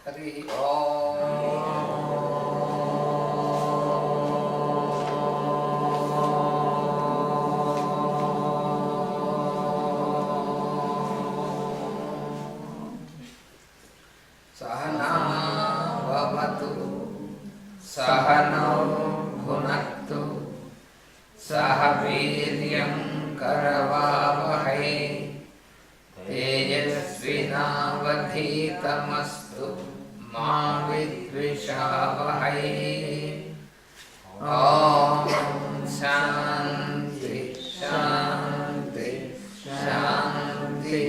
Hari Om. Sahana Bhavatu Sahanau Bhunaktu Sahaviryam Karavavahai Tejasvinavadhitamastu Ma Vidvishavahai. Om Shanti Shanti Shanti.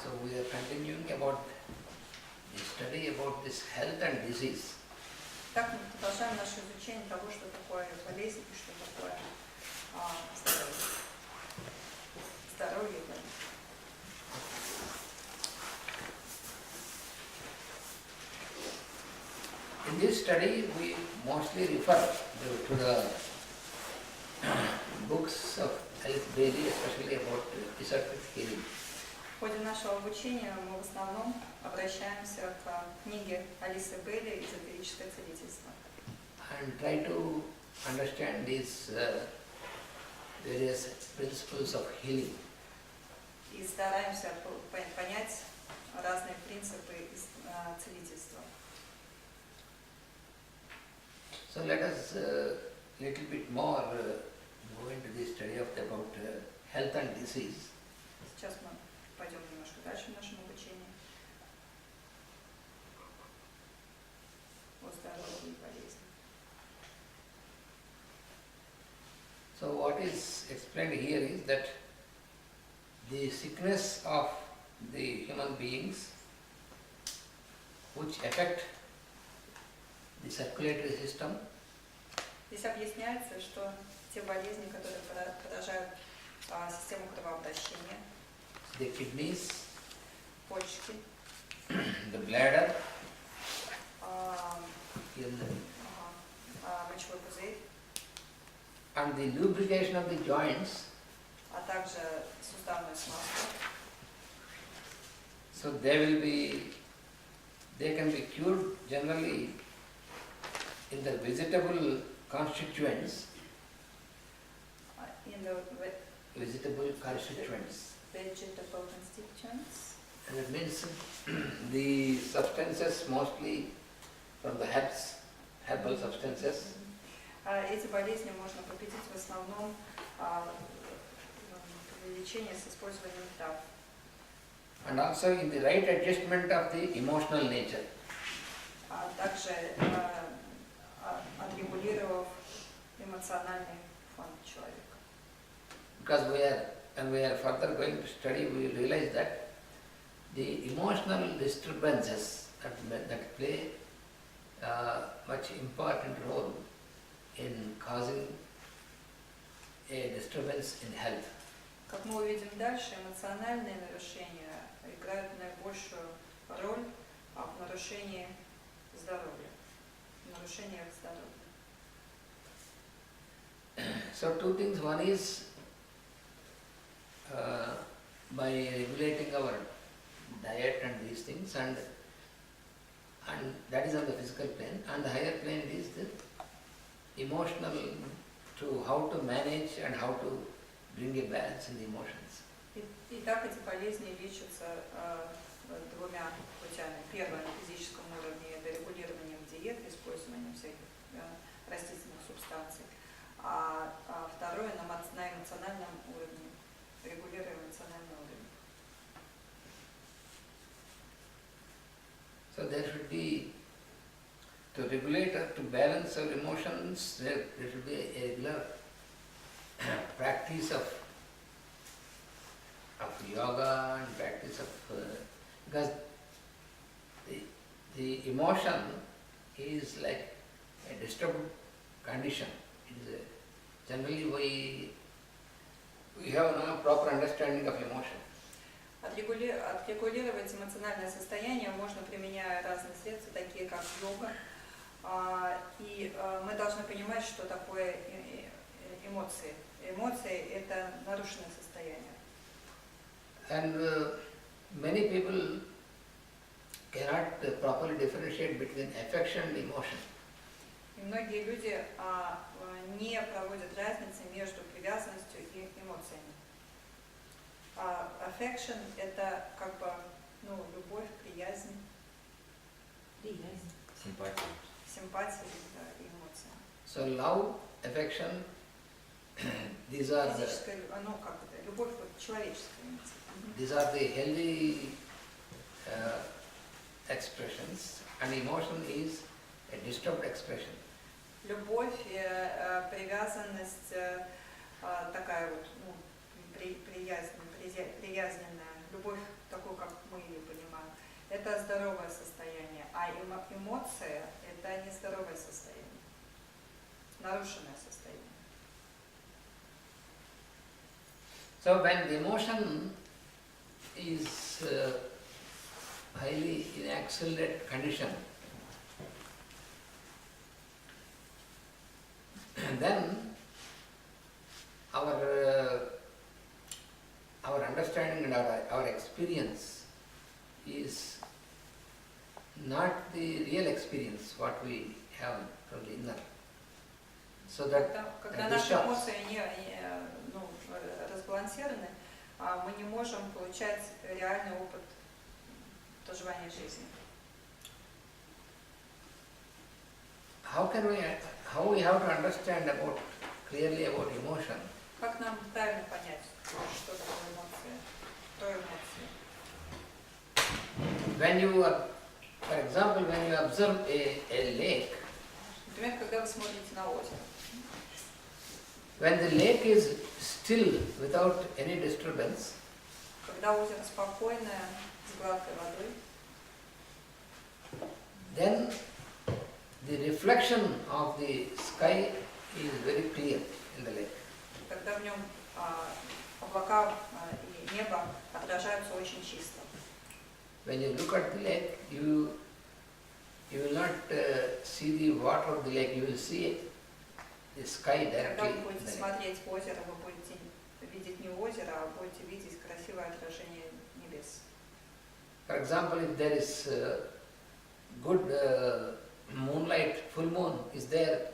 So we are continuing about the study about this health and disease. Так мы продолжаем наше изучение того, что такое болезнь и что такое здоровье. Здоровье и болезнь. In this study, we mostly refer to the books of Alice Bailey, especially about esoteric healing. В ходе нашего обучения мы в основном обращаемся к книге Алисы Бейли «Эзотерическое целительство». And try to understand these various principles of healing. И стараемся понять разные принципы целительства. So let us little bit more go into the study of about health and disease. Сейчас мы пойдем немножко дальше в нашем обучении. О здоровье и болезни. So what is explained here is that the sickness of the human beings which affect the circulatory system, Здесь объясняется, что те болезни, которые поражают систему кровообращения, the kidneys, почки, the bladder, мочевой пузырь, and the lubrication of the joints, а также суставную смазку. so they can be cured generally in the vegetable constituents, In the vegetable constituents. vegetable constituents. And it means the substances mostly from the herbs, herbal substances, Эти болезни можно победить в основном при лечении с использованием трав. and also in the right adjustment of the emotional nature. А также отрегулировав эмоциональный фон человека. Because when we are further going to study, we will realize that the emotional disturbances that play a much important role in causing a disturbance in health. Как мы увидим дальше, эмоциональные нарушения играют наибольшую роль в нарушении здоровья, в нарушениях здоровья. So two things. One is by regulating our diet and these things, and that is on the physical plane, and the higher plane is the emotional, to how to manage and how to bring a balance in the emotions. Итак, эти болезни лечатся двумя путями. Первое на физическом уровне – это регулированием диеты, использованием всяких растительных субстанций. А второе на эмоциональном уровне, регулируя эмоциональный уровень. So there should be, to regulate or to balance our emotions, there should be a regular practice of of yoga and practice of because the emotion is like a disturbed condition. It is generally we have no proper understanding of emotion. Отрегулировать эмоциональное состояние можно, применяя разные средства, такие как йога. И мы должны понимать, что такое эмоции. Эмоции – это нарушенное состояние. And many people cannot properly differentiate between affection and emotion. И многие люди не проводят разницы между привязанностью и эмоциями. Affection – это как бы любовь, приязнь. Симпатия. Симпатия и эмоции. So love, affection, these are the Физическая, как это, любовь человеческая. these are the healthy expressions, and emotion is a disturbed expression. Любовь, привязанность, такая вот, приязненная, любовь такую, как мы ее понимаем, это здоровое состояние, а эмоция – это нездоровое состояние, нарушенное состояние. So when the emotion is highly in accelerated condition, then our understanding and our experience is not the real experience what we have from the inner. So that Когда that наши disturbs. эмоции не разбалансированы, мы не можем получать реальный опыт проживания жизни. How we have to understand clearly about emotion? Как нам правильно понять, что такое эмоции, кто эмоции? When you are, for example, when you observe a lake, Например, когда вы смотрите на озеро. when the lake is still without any disturbance, Когда озеро спокойное, с гладкой водой, then the reflection of the sky is very clear in the lake. когда в нем облака и небо отражаются очень чисто. When you look at the lake, you will not see the water of the lake, you will see the sky Когда directly. вы in будете the lake. смотреть в озеро, вы будете видеть не озеро, а будете видеть красивое отражение небес. For example, if there is good moonlight, full moon is there,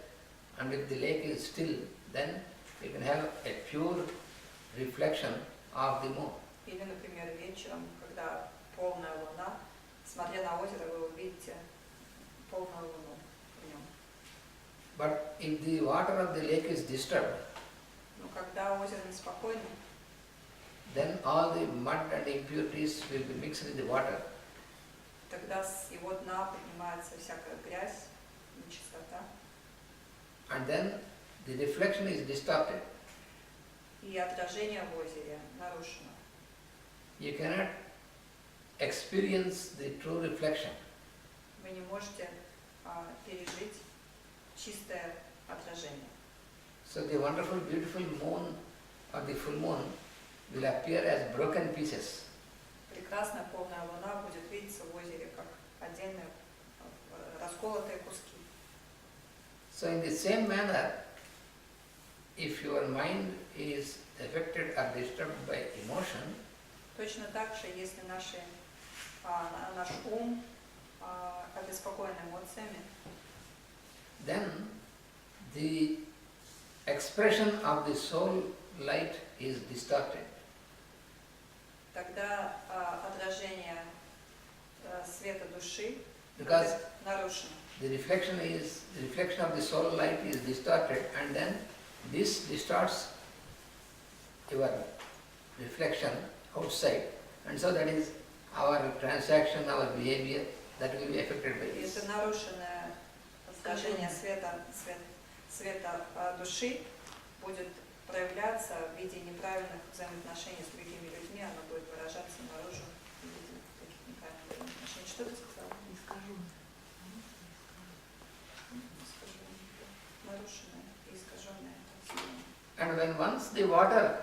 and if the lake is still, then you can have a pure reflection of the moon. Или, например, вечером, когда полная луна, смотря на озеро, вы увидите полную луну в нем. But if the water of the lake is disturbed, Но когда озеро неспокойно, then all the mud and impurities will be mixed with the water, тогда с его дна поднимается всякая грязь, нечистота, and then the reflection is distorted. и отражение в озере нарушено. You cannot experience the true reflection. Вы не можете пережить чистое отражение. So the wonderful, beautiful moon or the full moon will appear as broken pieces. Прекрасная полная луна будет видеться в озере как отдельные расколотые куски. So in the same manner, if your mind is affected or disturbed by emotion, Точно так же, если наш ум обеспокоен эмоциями, then the expression of the soul light is distorted. тогда отражение света души Because будет нарушено. the reflection of the soul light is distorted, and then this distorts your reflection outside, and so that is our transaction, our behavior, that will be affected by И this. это нарушенное отражение света души будет проявляться в виде неправильных взаимоотношений с другими людьми, оно будет выражаться наружу в виде таких неправильных взаимоотношений. Что ты сказала? Не скажу. Нарушенное и искаженное силами. And when once the water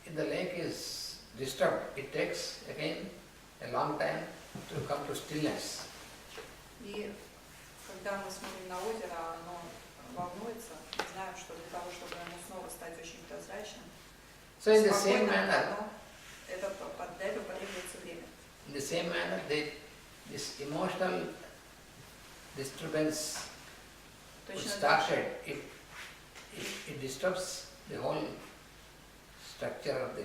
in the lake is disturbed, it takes again a long time to come to stillness. И когда мы смотрим на озеро, оно волнуется, мы знаем, что для того, чтобы оно снова стать очень прозрачным, So in the same спокойным, manner, для этого потребуется время. in the same manner, this emotional disturbance which Точно так started, it disturbs the whole structure of the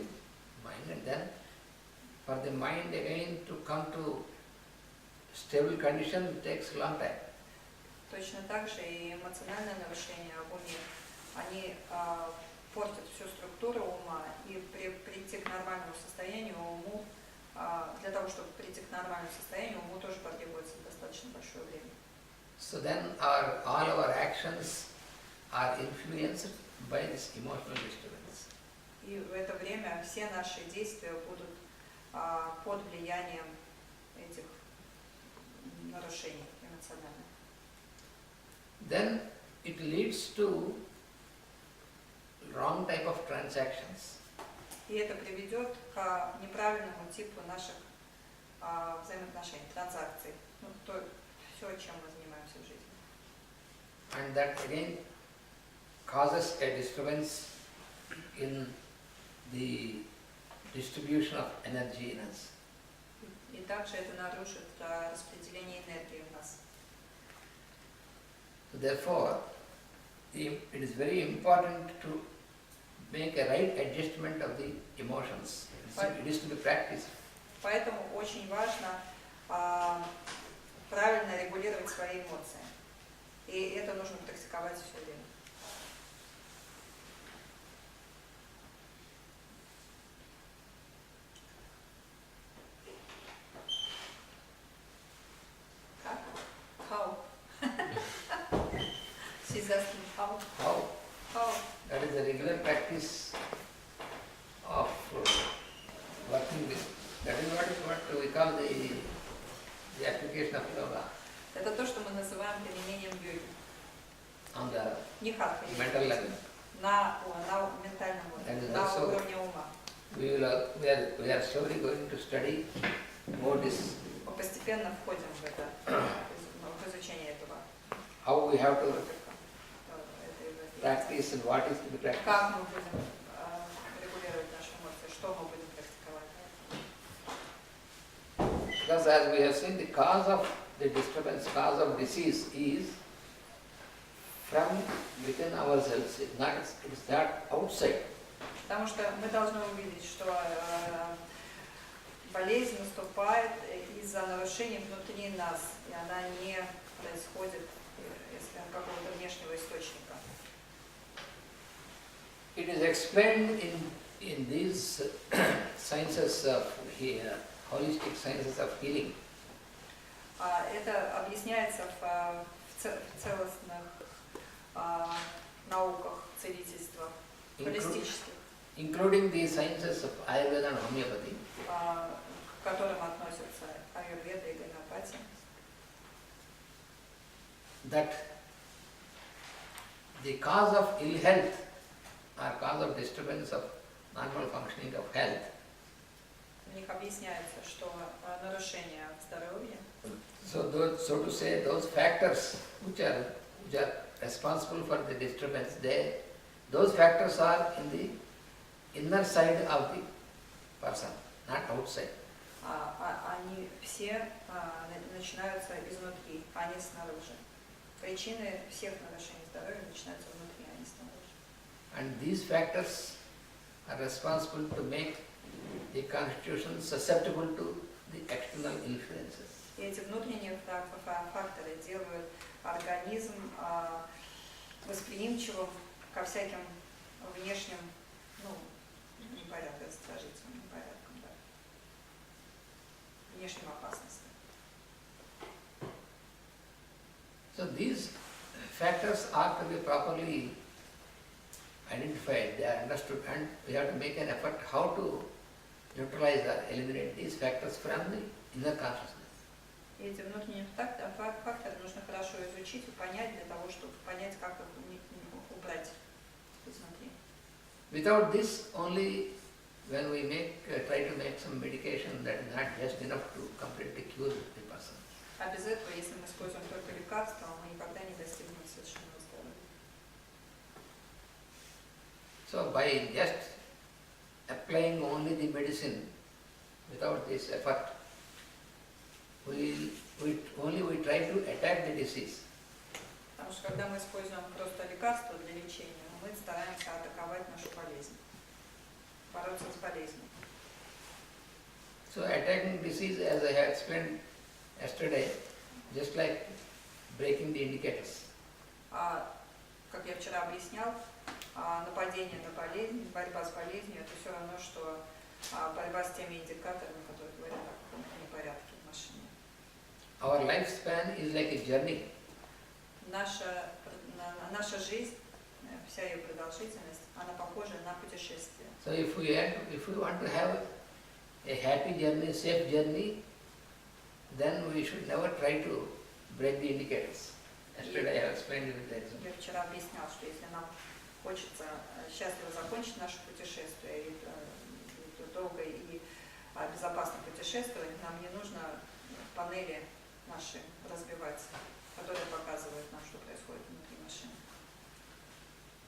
mind, and then for the mind again to come to stable condition it takes a long time. Точно так же и эмоциональные нарушения в уме, они портят всю структуру ума, и прийти к нормальному состоянию уму, для того, чтобы прийти к нормальному состоянию, уму тоже потребуется достаточно большое время. So then all our actions are influenced by this emotional disturbance. И в это время все наши действия будут под влиянием этих нарушений эмоциональных. Then it leads to wrong type of transactions. И это приведет к неправильному типу наших взаимоотношений, транзакций. Ну, все, чем мы занимаемся в жизни. And that again causes a disturbance in the distribution of energy in us. И также это нарушит распределение энергии в нас. So therefore, it is very important to make a right adjustment of the emotions. It is to be practiced. Поэтому очень важно правильно регулировать свои эмоции. И это нужно практиковать все время. Как? How? She's asking how? How? How? That is the regular practice of working with. That is what we call the application of yoga Это то, что мы называем применением йоги. on the Не хатха, mental level. на ментальном And уровне, на also- уровне ума. We are slowly going to study about this, Мы постепенно входим в это, в изучение этого how we have to этой practice and what is to be practiced. как мы будем регулировать наши эмоции, что мы будем практиковать. Because as we have seen, the cause of the disturbance, cause of disease is from within ourselves. It's that outside. Потому что мы должны увидеть, что болезнь наступает из-за нарушений внутри нас, и она не происходит из какого-то внешнего источника. It is explained in these sciences of holistic sciences of healing. Это объясняется в целостных науках целительства, холистических, Including the sciences of Ayurveda and homeopathy. к которым относятся аюрведа и гомеопатия. That the cause of ill health or cause of disturbance of normal functioning of health, У них объясняется, что нарушение здоровья, so to say, those factors which are responsible for the disturbance, those factors are in the inner side of the person, not outside. они все начинаются изнутри, а не снаружи. Причины всех нарушений здоровья начинаются внутри, а не снаружи. And these factors are responsible to make the constitution susceptible to the external influences. И эти внутренние факторы делают организм восприимчивым ко всяким внешним, непорядкам, раздражительным непорядкам, да, внешним опасностям. So these factors are to be properly identified, they are understood, and we have to make an effort how to neutralize or eliminate these factors from the inner consciousness. И эти внутренние факторы нужно хорошо изучить и понять для того, чтобы понять, как их убрать изнутри. Without this, only when we try to make some medication, that is not just enough to completely cure the person. А без этого, если мы используем только лекарства, мы никогда не достигнем совершенного здоровья. So by just applying only the medicine without this effort, we try to attack the disease. Потому что когда мы используем просто лекарства для лечения, мы стараемся атаковать нашу болезнь, бороться с болезнью. So attacking disease, as I have explained yesterday, just like breaking the indicators. Как я вчера объяснял, нападение на болезнь, борьба с болезнью, это все равно, что борьба с теми индикаторами, которые говорят о каком-то непорядке в машине. Our lifespan is like a journey. Наша жизнь, вся ее продолжительность, она похожа на путешествие. So if we want to have a happy journey, safe journey, then we should never try to break the indicators. Yesterday I have explained it with the example. Я вчера объяснял, что если нам хочется счастливо закончить наше путешествие, и долгое и безопасно путешествовать, нам не нужно панели наши разбивать, которые показывают нам, что происходит внутри машины.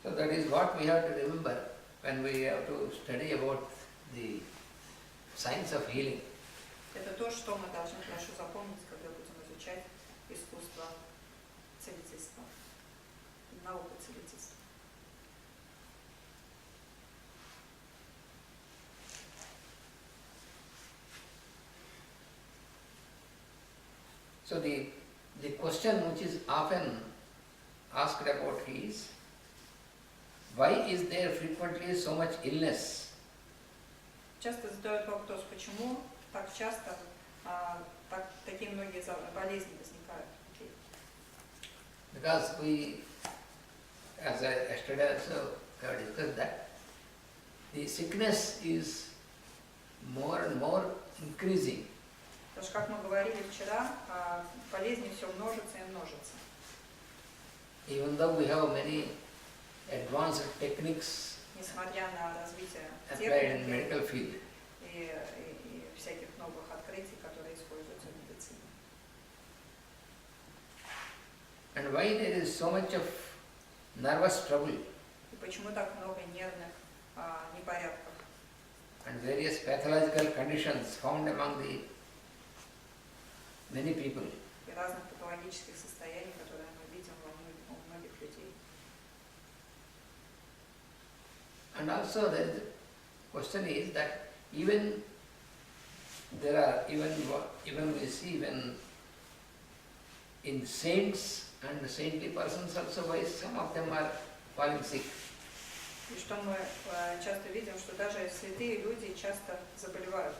So that is what we have to remember when we have to study about the science of healing. Это то, что мы должны хорошо запомнить, когда будем изучать искусство целительства, науку целительства. So the question which is often asked about is, why is there frequently so much illness? Часто задают вопрос, почему так часто такие многие болезни возникают. Because we, as I yesterday also have discussed that, the sickness is more and more increasing. Потому что, как мы говорили вчера, болезни все множатся и множатся. Even though we have many advanced techniques Несмотря на развитие applied in техники medical field, и всяких новых открытий, которые используются в медицине. and why there is so much of nervous trouble И почему так много нервных непорядков and various pathological conditions found among the many people. и разных патологических состояний, которые мы видим у многих людей. And also the question is that even there are, even we see when in saints and saintly persons also, why some of them are falling sick. И что мы часто видим, что даже святые люди часто заболевают.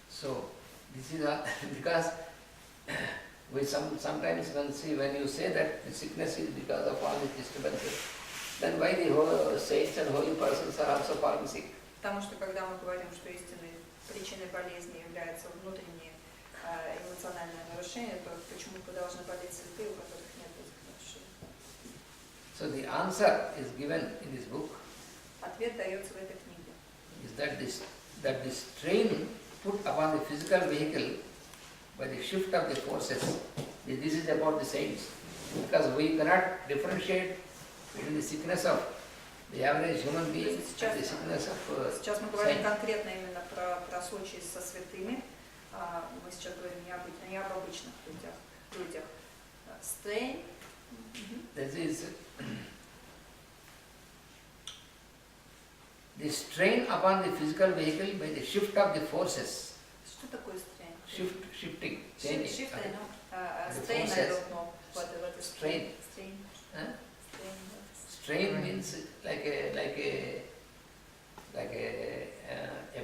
So this is because we sometimes when you say that the sickness is because of all these disturbances, then why the whole saints and holy persons are also falling sick? Потому что когда мы говорим, что истинной причиной болезни является внутреннее эмоциональное нарушение, то почему-то должны болеть святые, у которых нет этих нарушений. So the answer is given in this book. Ответ дается в этой книге. Is that the strain put upon the physical vehicle by the shift of the forces. This is about the saints, because we cannot differentiate between the sickness of the average human being and the sickness of Сейчас мы говорим saints. конкретно именно про случаи со святыми. Мы сейчас говорим не об обычных людях. Strain. This is the strain upon the physical vehicle by the shift of the forces. Что такое strain? Shifting, Shift, changing. I know. The Strain, I forces. don't know. What is strain? Strain. Strain. Huh? Strain. Strain means like a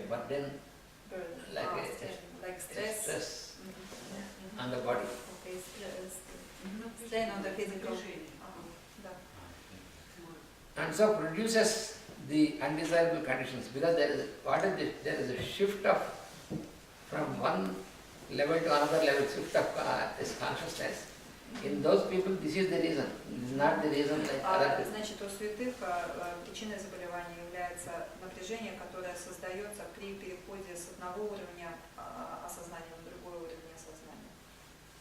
burden, Burden. like a Strain. Like stress. stress Mhm. on the body. Okay, strain on the physical. Да. and so produces the undesirable conditions, because there is there is a shift of from one level to another level, shift of this consciousness. In those people, this is the reason. This is not the reason like other people. Значит, у святых причиной заболевания является напряжение, которое создается при переходе с одного уровня осознания на другой уровень осознания.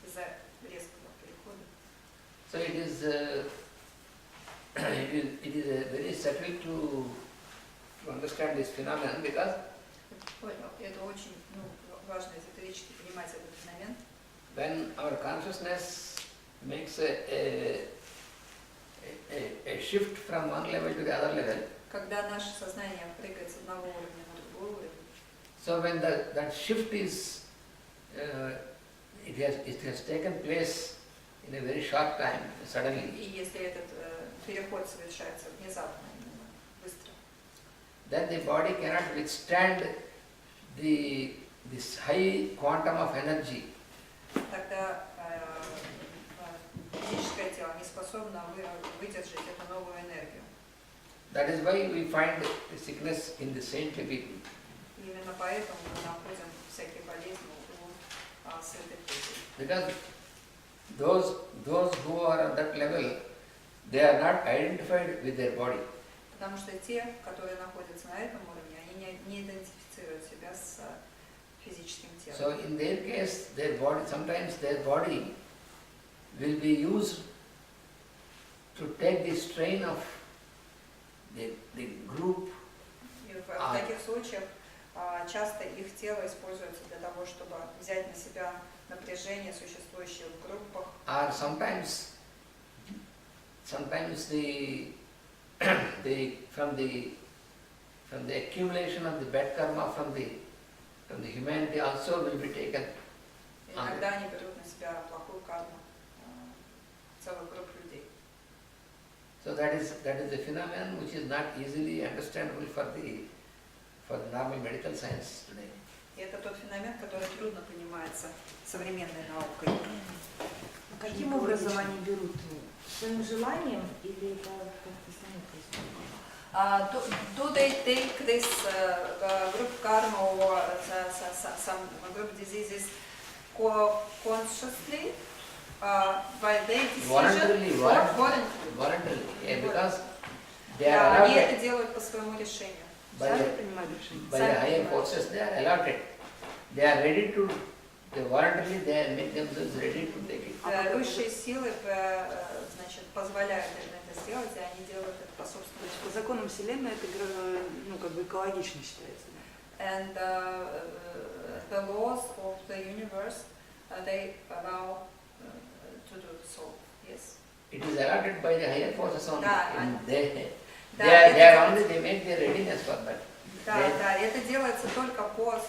Из-за резкого перехода. So it is very subtle to understand this phenomenon, because это очень важно эзотерически понимать этот феномен. when our consciousness makes a shift from one level to the other level, Когда наше сознание прыгает с одного уровня на другой уровень, so when that shift is, it has taken place in a very short time, suddenly, и если этот переход совершается внезапно, именно быстро, then the body cannot withstand this high quantum of energy. тогда физическое тело не способно выдержать эту новую энергию. That is why we find the sickness in the saintly people. И именно поэтому мы находим всякие болезни у святых людей. Because those who are on that level, they are not identified with their body. Потому что те, которые находятся на этом уровне, они не идентифицируют себя с физическим телом. So in their case, sometimes their body will be used to take the strain of the group. И в таких случаях часто их тело используется для того, чтобы взять на себя напряжение, существующее в группах. Or sometimes from the accumulation of the bad karma from the humanity also will be taken. Иногда они берут на себя плохую карму целых групп людей. So that is a phenomenon which is not easily understandable for the normal medical science today. И это тот феномен, который трудно понимается современной наукой. Каким образом они берут? Своим желанием или это как-то сами происходит? Do they take this group karma or some group diseases consciously by their decision or Voluntarily, yeah, because they Да, are они это allotted делают по своему решению. Сами принимают решение? by the higher forces. They are allotted. They are ready to. They voluntarily they make themselves ready to take it. Высшие силы, значит, позволяют им это сделать, и они делают это по То собственному. есть по законам Вселенной это как бы экологично считается. And the laws of the universe, they allow to do so. Yes. It is allotted by the higher forces only. Да, And they это are only they make their readiness for that. Да, это делается только по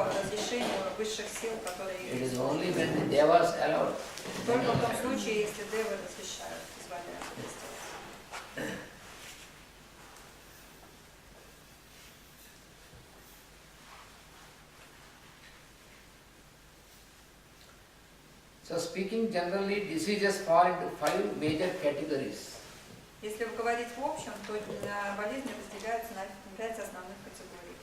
разрешению высших сил, которые It is only when the devas allow. только в том случае, если девы разрешают, позволяют это сделать. So speaking generally, diseases fall into 5 major categories. Если говорить в общем, то болезни разделяются на 5 основных категорий.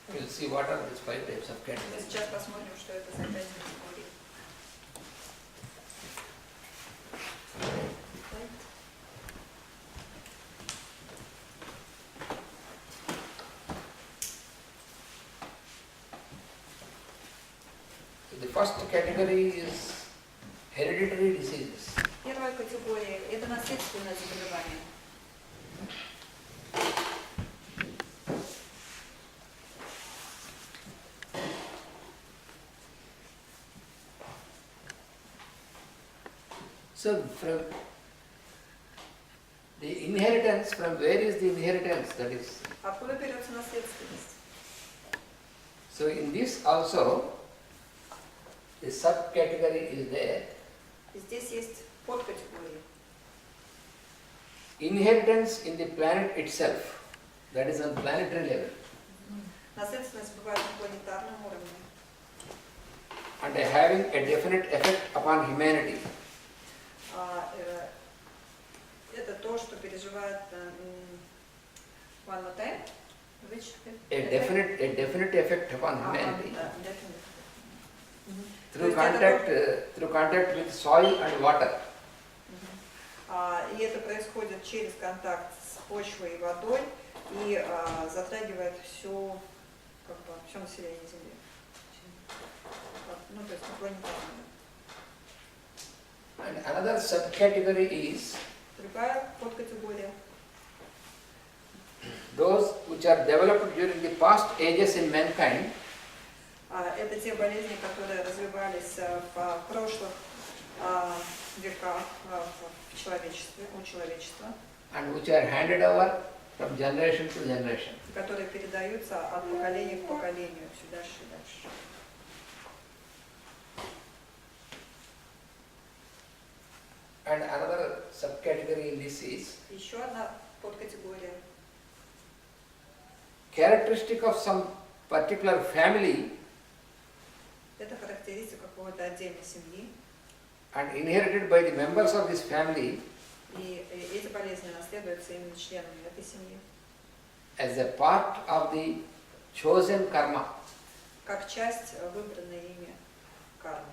We'll see what are these 5 types of Мы categories. сейчас посмотрим, что это за 5 категорий. So the first category is hereditary diseases. Первая категория – это наследственное заболевание. So from the inheritance, from where is the inheritance? That is. Откуда берется наследственность? So in this also, the subcategory is there. Здесь есть подкатегории. Inheritance in the planet itself, that is on planetary level, Наследственность бывает на планетарном уровне. and having a definite effect upon humanity. то, что переживает one more time, which a definite effect upon humanity да, definitely. through То есть это through contact with soil and water. И это происходит через контакт с почвой и водой и затрагивает все, как бы, все население Земли. Ну, то есть планетарное. And another subcategory is Другая подкатегория. those which are developed during the past ages in mankind Это те болезни, которые развивались в прошлых веках в человечестве, у человечества, and which are handed over from generation to generation. которые передаются от поколения к поколению, все дальше и дальше. And another subcategory in this is Еще одна подкатегория. characteristic of some particular family Это характеристика какой-то отдельной семьи, and inherited by the members of this family и эти болезни наследуются именно членами этой семьи, as a part of the chosen karma. как часть выбранной ими кармы.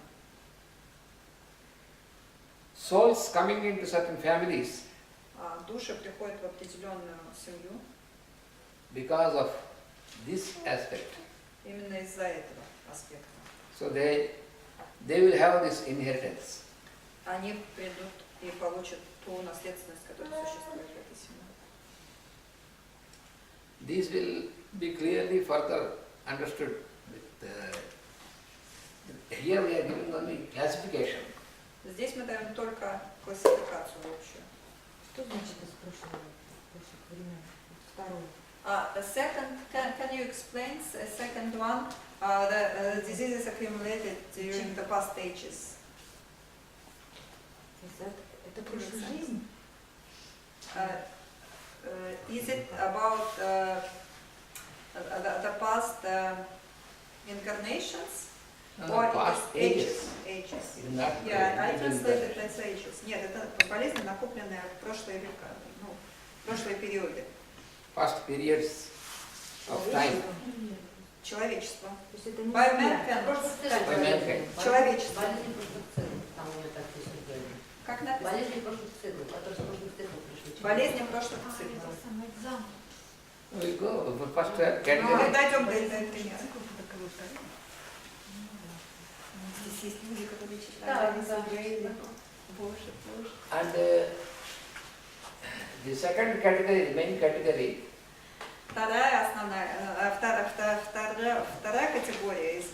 Souls coming into certain families Души приходят в определенную семью because of this aspect. именно из-за этого аспекта. So they will have this inheritance. Они придут и получат ту наследственность, которая существует в этой семье. This will be clearly further understood. Here we are giving only classification. Здесь мы даем только классификацию общую. Что значит из прошлых времен? Второе. The second, can you explain a second one? The diseases accumulated during the past ages. Это прошлая жизнь? Is it about the past incarnations? Or it Past is ages. Ages. It is not Yeah, I different translated as ages. Нет, это болезни, накопленные в прошлые века, ну, в прошлые периоды. Past periods of time. Человечество. То есть это не By семья. mankind. By mankind. Человечество. Болезни прошлых циклов, там у меня так пишут. Как написано? Болезни прошлых циклов, которые с прошлых циклов пришли. Болезни прошлых циклов. We go for first Мы category. дойдем до этого примера. Здесь есть люди, которые читают, они смотрели. Боже, боже. And the second category, the main category, Вторая основная, вторая категория из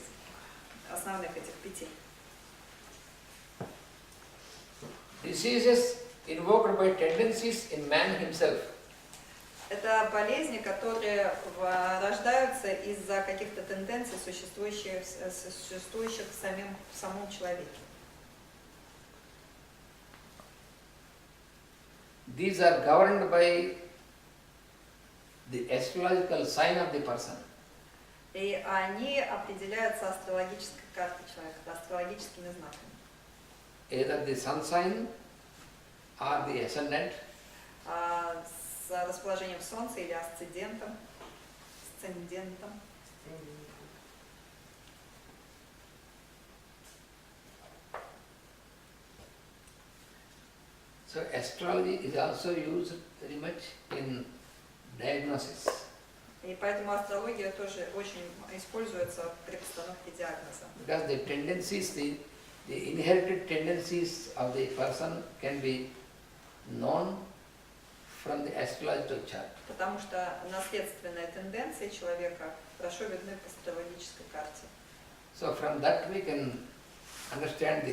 основных этих пяти. diseases invoked by tendencies in man himself. Это болезни, которые рождаются из-за каких-то тенденций, существующих в самом человеке. These are governed by the astrological sign of the person. И они определяются астрологической картой человека, астрологическими знаками. Either the sun sign or the ascendant, С расположением Солнца или асцендентом. so astrology is also used very much in diagnosis. И поэтому астрология тоже очень используется при постановке диагноза. Because the tendencies, the inherited tendencies of the person can be known from the astrological chart. Потому что наследственные тенденции человека хорошо видны по астрологической карте. So from that we can understand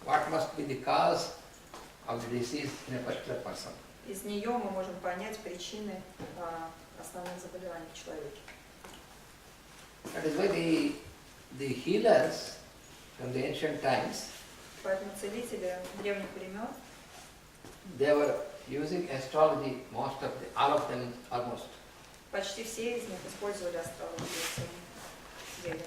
what must be the cause of the disease in a particular person. Из нее мы можем понять причины основных заболеваний в человеке. That is why the healers from the ancient times, Поэтому целители древних времен, they were using astrology, all of them almost. почти все из них использовали астрологию в своем деле.